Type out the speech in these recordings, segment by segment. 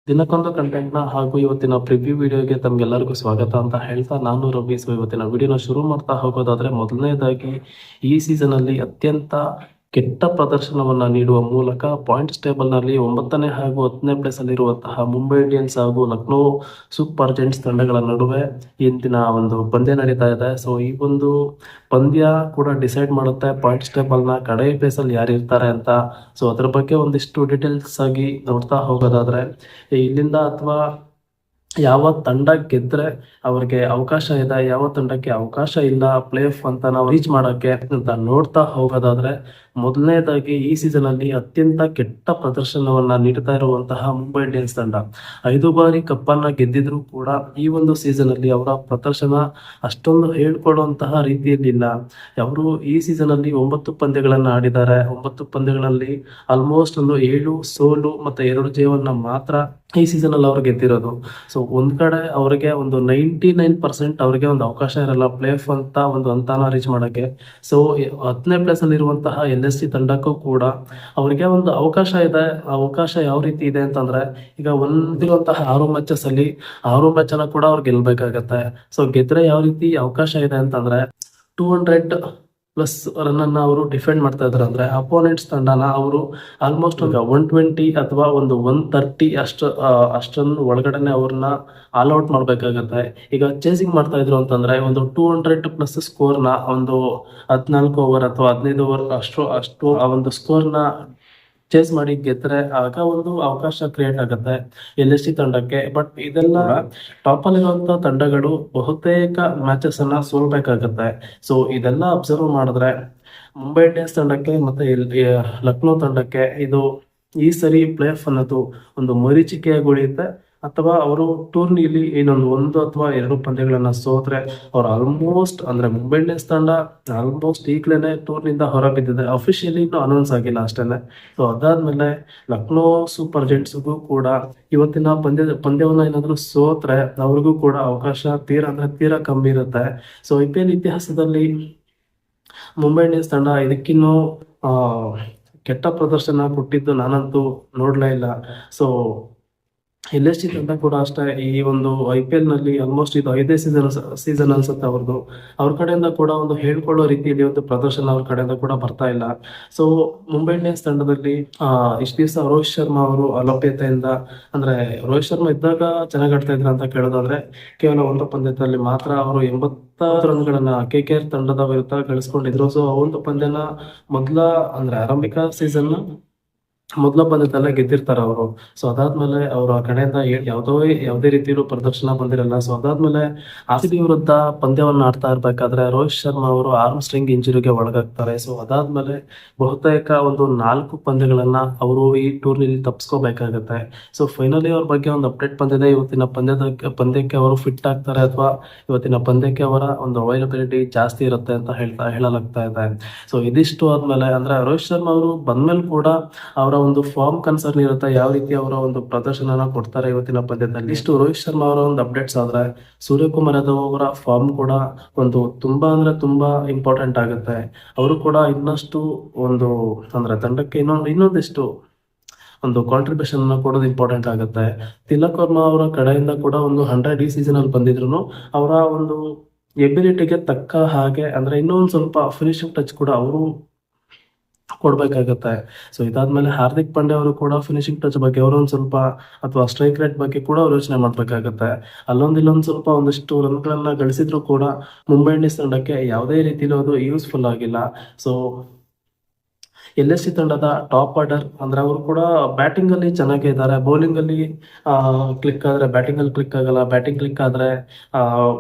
ದಿನಕ್ಕೊಂದು ಕಂಟೆಂಟ್ನ ಹಾಗೂ ಇವತ್ತಿನ ಪ್ರಿವ್ಯೂ ವಿಡಿಯೋಗೆ ತಮ್ಗೆಲ್ಲರಿಗೂ ಸ್ವಾಗತ ಅಂತ ಹೇಳ್ತಾ ನಾನು ರವಿ. ಇವತ್ತಿನ ವಿಡಿಯೋನ ಶುರು ಮಾಡ್ತಾ ಹೋಗೋದಾದ್ರೆ ಮೊದಲನೇದಾಗಿ ಈ ಸೀಸನ್ ಅಲ್ಲಿ ಅತ್ಯಂತ ಕೆಟ್ಟ ಪ್ರದರ್ಶನವನ್ನ ನೀಡುವ ಮೂಲಕ ಪಾಯಿಂಟ್ಸ್ ಟೇಬಲ್ ನಲ್ಲಿ 9ನೇ ಹಾಗೂ 10ನೇ ಪ್ಲೇಸ್ ಅಲ್ಲಿರುವಂತಹ ಮುಂಬೈ ಇಂಡಿಯನ್ಸ್ ಹಾಗೂ ಲಕ್ನೋ ಸೂಪರ್ ಜೈಂಟ್ಸ್ ತಂಡಗಳ ನಡುವೆ ಇಂದಿನ ಒಂದು ಪಂದ್ಯ ನಡೀತಾ ಇದೆ. ಸೊ ಈ ಒಂದು ಪಂದ್ಯ ಕೂಡ ಡಿಸೈಡ್ ಮಾಡುತ್ತೆ ಪಾಯಿಂಟ್ಸ್ ಟೇಬಲ್ ನ ಕಡೆ ಪ್ಲೇಸ್ ಅಲ್ಲಿ ಯಾರು ಇರ್ತಾರೆ ಅಂತ. ಸೊ ಅದ್ರ ಬಗ್ಗೆ ಒಂದಿಷ್ಟು ಡೀಟೇಲ್ಸ್ ಆಗಿ ನೋಡ್ತಾ ಹೋಗೋದಾದ್ರೆ ಇಲ್ಲಿಂದ ಅಥವಾ ಯಾವ ತಂಡ ಗೆದ್ರೆ ಅವ್ರಿಗೆ ಅವಕಾಶ ಇದೆ, ಯಾವ ತಂಡಕ್ಕೆ ಅವಕಾಶ ಇಲ್ಲ ಪ್ಲೇ ಆಫ್ ಅಂತ ನಾವು ರೀಚ್ ಮಾಡಕ್ಕೆ ಅಂತ ನೋಡ್ತಾ ಹೋಗೋದಾದ್ರೆ ಮೊದಲನೇದಾಗಿ ಈ ಸೀಸನ್ ಅಲ್ಲಿ ಅತ್ಯಂತ ಕೆಟ್ಟ ಪ್ರದರ್ಶನವನ್ನ ನೀಡ್ತಾ ಇರುವಂತಹ ಮುಂಬೈ ಇಂಡಿಯನ್ಸ್ ತಂಡ 5 ಬಾರಿ ಕಪ್ಪನ್ನ ಗೆದ್ದಿದ್ರು ಕೂಡ ಈ ಒಂದು ಸೀಸನ್ ಅಲ್ಲಿ ಅವರ ಪ್ರದರ್ಶನ ಅಷ್ಟೊಂದು ಹೇಳ್ಕೊಡುವಂತಹ ರೀತಿಯಲ್ಲಿ ಇಲ್ಲ. ಅವರು ಈ ಸೀಸನ್ ಅಲ್ಲಿ 9 ಪಂದ್ಯಗಳನ್ನ ಆಡಿದ್ದಾರೆ. 9 ಪಂದ್ಯಗಳಲ್ಲಿ ಆಲ್ಮೋಸ್ಟ್ ಒಂದು 7 ಸೋಲು ಮತ್ತೆ 2 ಜಯವನ್ನ ಮಾತ್ರ ಈ ಸೀಸನ್ ಅಲ್ಲಿ ಅವ್ರು ಗೆದ್ದಿರೋದು. ಸೊ ಒಂದ್ ಕಡೆ ಅವರಿಗೆ ಒಂದು 99% ಅವರಿಗೆ ಒಂದು ಅವಕಾಶ ಇರಲ್ಲ ಪ್ಲೇ ಆಫ್ ಅಂತ ಒಂದು ಹಂತನ ರೀಚ್ ಮಾಡಕ್ಕೆ. ಸೊ 10ನೇ ಪ್ಲೇಸ್ ಅಲ್ಲಿ ಇರುವಂತಹ LSG ತಂಡಕ್ಕೂ ಕೂಡ ಅವರಿಗೆ ಒಂದು ಅವಕಾಶ ಇದೆ. ಅವಕಾಶ ಯಾವ ರೀತಿ ಇದೆ ಅಂತಂದ್ರೆ ಈಗ ಒಂದಿರುವಂತಹ 6 ಮ್ಯಾಚಸ್ ಅಲ್ಲಿ 6 ಮ್ಯಾಚ್ ಅನ್ನ ಕೂಡ ಅವ್ರು ಗೆಲ್ಬೇಕಾಗತ್ತೆ. ಸೊ ಗೆದ್ರೆ ಯಾವ ರೀತಿ ಅವಕಾಶ ಇದೆ ಅಂತಂದ್ರೆ 200+ ರನ್ ಅನ್ನ ಅವರು ಡಿಫೆಂಡ್ ಮಾಡ್ತಾ ಇದಾರೆ. ಅಂದ್ರೆ ಅಪೋನೆಂಟ್ಸ್ ತಂಡನ ಅವರು ಆಲ್ಮೋಸ್ಟ್ ಒಂದು 120 ಅಥವಾ ಒಂದು 130 ಅಷ್ಟನ್ನು ಒಳಗಡೆನೆ ಅವ್ರನ್ನ ಆಲ್ ಔಟ್ ಮಾಡ್ಬೇಕಾಗತ್ತೆ. ಈಗ ಚೇಸಿಂಗ್ ಮಾಡ್ತಾ ಇದ್ರು ಅಂತಂದ್ರೆ ಒಂದು 200+ ಸ್ಕೋರ್ನ ಒಂದು 14 ಓವರ್ ಅಥವಾ 15 ಓವರ್ ಅಷ್ಟು ಆ ಒಂದು ಸ್ಕೋರ್ನ ಚೇಸ್ ಮಾಡಿ ಗೆದ್ರೆ ಆಗ ಒಂದು ಅವಕಾಶ ಕ್ರಿಯೇಟ್ ಆಗುತ್ತೆ LSG ತಂಡಕ್ಕೆ. ಬಟ್ ಇದೆಲ್ಲ ಟಾಪ್ ಅಲ್ಲಿರುವಂತ ತಂಡಗಳು ಬಹುತೇಕ ಮ್ಯಾಚಸ್ ಅನ್ನ ಸೋಲ್ಬೇಕಾಗತ್ತೆ. ಸೊ ಇದೆಲ್ಲ ಅಬ್ಸರ್ವ್ ಮಾಡಿದ್ರೆ ಮುಂಬೈ ಇಂಡಿಯನ್ಸ್ ತಂಡಕ್ಕೆ ಮತ್ತೆ ಲಕ್ನೋ ತಂಡಕ್ಕೆ ಇದು ಈ ಸರಿ ಪ್ಲೇ ಆಫ್ ಅನ್ನೋದು ಒಂದು ಮರೀಚಿಕೆಯಾಗಿ ಉಳಿಯುತ್ತೆ. ಅಥವಾ ಅವರು ಟೂರ್ನಿಲಿ ಇನ್ನೊಂದು 1 ಅಥವಾ 2 ಪಂದ್ಯಗಳನ್ನ ಸೋತ್ರೆ ಅವ್ರು ಆಲ್ಮೋಸ್ಟ್ ಅಂದ್ರೆ ಮುಂಬೈ ಇಂಡಿಯನ್ಸ್ ತಂಡ ಆಲ್ಮೋಸ್ಟ್ ಈಗ್ಲೇನೆ ಟೂರ್ನಿಂದ ಹೊರ ಬಿದ್ದಿದೆ. ಅಫಿಷಿಯಲಿ ಇನ್ನೂ ಅನೌನ್ಸ್ ಆಗಿಲ್ಲ ಅಷ್ಟೇನೆ. ಸೊ ಅದಾದ್ಮೇಲೆ ಲಕ್ನೋ ಸೂಪರ್ ಜೈಂಟ್ಸ್ಗೂ ಕೂಡ ಇವತ್ತಿನ ಪಂದ್ಯವನ್ನ ಏನಾದ್ರು ಸೋತ್ರೆ ಅವ್ರಿಗೂ ಕೂಡ ಅವಕಾಶ ತೀರಾ ಕಮ್ಮಿ ಇರುತ್ತೆ. ಸೊ IPL ಇತಿಹಾಸದಲ್ಲಿ ಮುಂಬೈ ಇಂಡಿಯನ್ಸ್ ತಂಡ ಇದಕ್ಕಿನ್ನೂ ಕೆಟ್ಟ ಪ್ರದರ್ಶನ ಕೊಟ್ಟಿದ್ದು ನಾನಂತೂ ನೋಡ್ಲೇ ಇಲ್ಲ. ಸೊ LSG ತಂಡ ಕೂಡ ಅಷ್ಟೇ ಈ ಒಂದು IPL ನಲ್ಲಿ ಆಲ್ಮೋಸ್ಟ್ ಇದು 5ನೇ ಸೀಸನ್ ಅನ್ಸುತ್ತೆ ಅವ್ರದ್ದು. ಅವ್ರ ಕಡೆಯಿಂದ ಕೂಡ ಒಂದು ಹೇಳ್ಕೊಳ್ಳೋ ರೀತಿಯಲ್ಲಿ ಒಂದು ಪ್ರದರ್ಶನ ಅವ್ರ ಕಡೆಯಿಂದ ಕೂಡ ಬರ್ತಾ ಇಲ್ಲ. ಸೊ ಮುಂಬೈ ಇಂಡಿಯನ್ಸ್ ತಂಡದಲ್ಲಿ ಇಷ್ಟು ದಿವಸ ರೋಹಿತ್ ಶರ್ಮಾ ಅವರು ಅಲಭ್ಯತೆಯಿಂದ ಅಂದ್ರೆ ರೋಹಿತ್ ಶರ್ಮಾ ಇದ್ದಾಗ ಚೆನ್ನಾಗಿ ಆಡ್ತಾ ಇದ್ರ ಅಂತ ಕೇಳೋದಾದ್ರೆ ಕೇವಲ 1 ಪಂದ್ಯದಲ್ಲಿ ಮಾತ್ರ ಅವರು 80 ರನ್ಗಳನ್ನ KKR ತಂಡದ ವಿರುದ್ಧ ಗಳಿಸ್ಕೊಂಡಿದ್ರು. ಸೊ ಆ ಒಂದು ಪಂದ್ಯನ ಅಂದ್ರೆ ಆರಂಭಿಕ ಸೀಸನ್ ಮೊದಲ ಪಂದ್ಯದಲ್ಲೇ ಗೆದ್ದಿರ್ತಾರೆ ಅವರು. ಸೊ ಅದಾದ್ಮೇಲೆ ಅವರು ಆ ಕಡೆಯಿಂದ ಯಾವುದೇ ರೀತಿಯಲ್ಲೂ ಪ್ರದರ್ಶನ ಬಂದಿರಲ್ಲ. ಸೊ ಅದಾದ್ಮೇಲೆ RCB ವಿರುದ್ಧ ಪಂದ್ಯವನ್ನ ಆಡ್ತಾ ಇರ್ಬೇಕಾದ್ರೆ ರೋಹಿತ್ ಶರ್ಮಾ ಅವರು ಆರ್ಮ್ ಸ್ಟ್ರಿಂಗ್ ಇಂಜುರಿಗೆ ಒಳಗಾಗ್ತಾರೆ. ಸೊ ಅದಾದ್ಮೇಲೆ ಬಹುತೇಕ ಒಂದು 4 ಪಂದ್ಯಗಳನ್ನ ಅವರು ಈ ಟೂರ್ನಿಲಿ ತಪ್ಪಿಸ್ಕೋಬೇಕಾಗತ್ತೆ. ಸೊ ಫೈನಲಿ ಅವ್ರ ಬಗ್ಗೆ ಒಂದು ಅಪ್ಡೇಟ್ ಬಂದಿದೆ. ಇವತ್ತಿನ ಪಂದ್ಯಕ್ಕೆ ಅವರು ಫಿಟ್ ಆಗ್ತಾರೆ ಅಥವಾ ಇವತ್ತಿನ ಪಂದ್ಯಕ್ಕೆ ಅವರ ಒಂದು ಅವೈಲಬಿಲಿಟಿ ಜಾಸ್ತಿ ಇರುತ್ತೆ ಅಂತ ಹೇಳಲಾಗ್ತಾ ಇದೆ. ಸೊ ಇದಿಷ್ಟು ಆದ್ಮೇಲೆ ಅಂದ್ರೆ ರೋಹಿತ್ ಶರ್ಮಾ ಅವರು ಬಂದ್ಮೇಲೆ ಕೂಡ ಅವರ ಒಂದು ಫಾರ್ಮ್ ಕನ್ಸರ್ನ್ ಇರುತ್ತೆ, ಯಾವ ರೀತಿ ಅವರ ಒಂದು ಪ್ರದರ್ಶನ ಕೊಡ್ತಾರೆ ಇವತ್ತಿನ ಪಂದ್ಯದಲ್ಲಿ. ಇಷ್ಟು ರೋಹಿತ್ ಶರ್ಮಾ ಅವರ ಒಂದು ಅಪ್ಡೇಟ್ಸ್ ಆದ್ರೆ ಸೂರ್ಯಕುಮಾರ್ ಯಾದವ್ ಅವರ ಫಾರ್ಮ್ ಕೂಡ ಒಂದು ತುಂಬಾ ಇಂಪಾರ್ಟೆಂಟ್ ಆಗುತ್ತೆ. ಅವರು ಕೂಡ ಇನ್ನಷ್ಟು ಒಂದು ಅಂದ್ರೆ ತಂಡಕ್ಕೆ ಇನ್ನೊಂದಿಷ್ಟು ಒಂದು ಕಾಂಟ್ರಿಬ್ಯೂಷನ್ ಕೊಡೋದು ಇಂಪಾರ್ಟೆಂಟ್ ಆಗುತ್ತೆ. ತಿಲಕ್ ವರ್ಮಾ ಅವರ ಕಡೆಯಿಂದ ಕೂಡ ಒಂದು 100 ಈ ಸೀಸನ್ ಅಲ್ಲಿ ಬಂದಿದ್ರು ಅವರ ಒಂದು ಎಬಿಲಿಟಿಗೆ ತಕ್ಕ ಹಾಗೆ ಅಂದ್ರೆ ಇನ್ನೊಂದು ಸ್ವಲ್ಪ ಫಿನಿಶಿಂಗ್ ಟಚ್ ಕೂಡ ಅವರು ಕೊಡ್ಬೇಕಾಗತ್ತೆ. ಸೊ ಇದಾದ್ಮೇಲೆ ಹಾರ್ದಿಕ್ ಪಾಂಡ್ಯ ಅವರು ಕೂಡ ಫಿನಿಶಿಂಗ್ ಟಚ್ ಬಗ್ಗೆ ಅವರೊಂದು ಸ್ವಲ್ಪ ಅಥವಾ ಸ್ಟ್ರೈಕ್ ರೇಟ್ ಬಗ್ಗೆ ಕೂಡ ಅವ್ರು ಯೋಚನೆ ಮಾಡ್ಬೇಕಾಗತ್ತೆ. ಇಲ್ಲೊಂದು ಸ್ವಲ್ಪ ಒಂದಿಷ್ಟು ರನ್ಗಳನ್ನ ಗಳಿಸಿದ್ರು ಕೂಡ ಮುಂಬೈ ಇಂಡಿಯನ್ಸ್ ತಂಡಕ್ಕೆ ಯಾವುದೇ ರೀತಿಲೂ ಅದು ಯೂಸ್ಫುಲ್ ಆಗಿಲ್ಲ. ಸೊ LSG ತಂಡದ ಟಾಪ್ ಆರ್ಡರ್ ಅಂದ್ರೆ ಅವರು ಕೂಡ ಬ್ಯಾಟಿಂಗ್ ಅಲ್ಲಿ ಚೆನ್ನಾಗೇ ಇದ್ದಾರೆ. ಬೌಲಿಂಗ್ ಅಲ್ಲಿ ಕ್ಲಿಕ್ ಆದ್ರೆ ಬ್ಯಾಟಿಂಗ್ ಅಲ್ಲಿ ಕ್ಲಿಕ್ ಆಗಲ್ಲ, ಬ್ಯಾಟಿಂಗ್ ಕ್ಲಿಕ್ ಆದ್ರೆ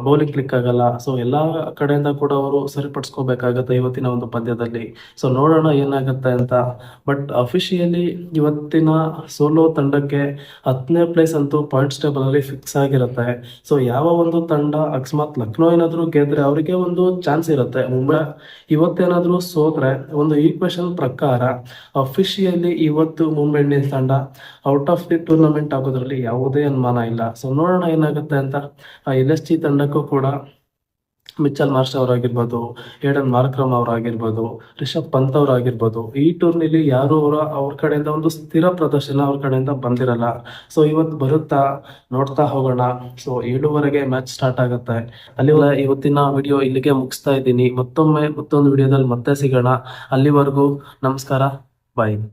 ಬೌಲಿಂಗ್ ಕ್ಲಿಕ್ ಆಗಲ್ಲ. ಸೊ ಎಲ್ಲಾ ಕಡೆಯಿಂದ ಕೂಡ ಅವರು ಸರಿಪಡಿಸ್ಕೋಬೇಕಾಗತ್ತೆ ಇವತ್ತಿನ ಒಂದು ಪಂದ್ಯದಲ್ಲಿ. ಸೊ ನೋಡೋಣ ಏನಾಗುತ್ತೆ ಅಂತ. ಬಟ್ ಅಫಿಷಿಯಲಿ ಇವತ್ತಿನ ಸೋಲೋ ತಂಡಕ್ಕೆ 10ನೇ ಪ್ಲೇಸ್ ಅಂತೂ ಪಾಯಿಂಟ್ಸ್ ಟೇಬಲ್ ಅಲ್ಲಿ ಫಿಕ್ಸ್ ಆಗಿರುತ್ತೆ. ಸೊ ಯಾವ ಒಂದು ತಂಡ ಅಕಸ್ಮಾತ್ ಲಕ್ನೋ ಏನಾದ್ರು ಗೆದ್ರೆ ಅವರಿಗೆ ಒಂದು ಚಾನ್ಸ್ ಇರುತ್ತೆ. ಮುಂಬೈ ಇವತ್ತೇನಾದ್ರೂ ಸೋತ್ರೆ ಒಂದು ಈಕ್ವೇಶನ್ ಪ್ರಕಾರ ಅಫಿಷಿಯಲಿ ಇವತ್ತು ಮುಂಬೈ ಇಂಡಿಯನ್ಸ್ ತಂಡ ಔಟ್ ಆಫ್ ದಿ ಟೂರ್ನಮೆಂಟ್ ಆಗೋದ್ರಲ್ಲಿ ಯಾವುದೇ ಅನುಮಾನ ಇಲ್ಲ. ಸೊ ನೋಡೋಣ ಏನಾಗುತ್ತೆ ಅಂತ. LSG ತಂಡಕ್ಕೂ ಕೂಡ ಮಿಚ್ಚಲ್ Marsh ಅವರಾಗಿರ್ಬೋದು, Aiden Markram ಅವರಾಗಿರ್ಬೋದು, Rishabh Pant ಅವರಾಗಿರ್ಬೋದು, ಈ ಟೂರ್ನಿಲಿ ಯಾರು ಅವ್ರ ಕಡೆಯಿಂದ ಒಂದು ಸ್ಥಿರ ಪ್ರದರ್ಶನ ಅವ್ರ ಕಡೆಯಿಂದ ಬಂದಿರಲ್ಲ. ಸೊ ಇವತ್ತು ಬರುತ್ತಾ ನೋಡ್ತಾ ಹೋಗೋಣ. ಸೊ 7:30ಗೆ ಮ್ಯಾಚ್ ಸ್ಟಾರ್ಟ್ ಆಗುತ್ತೆ. ಅಲ್ಲಿ ಇವತ್ತಿನ ವಿಡಿಯೋ ಇಲ್ಲಿಗೆ ಮುಗಿಸ್ತಾ ಇದ್ದೀನಿ. ಮತ್ತೊಮ್ಮೆ ಮತ್ತೊಂದು ವಿಡಿಯೋದಲ್ಲಿ ಮತ್ತೆ ಸಿಗೋಣ. ಅಲ್ಲಿವರೆಗೂ ನಮಸ್ಕಾರ, ಬಾಯ್.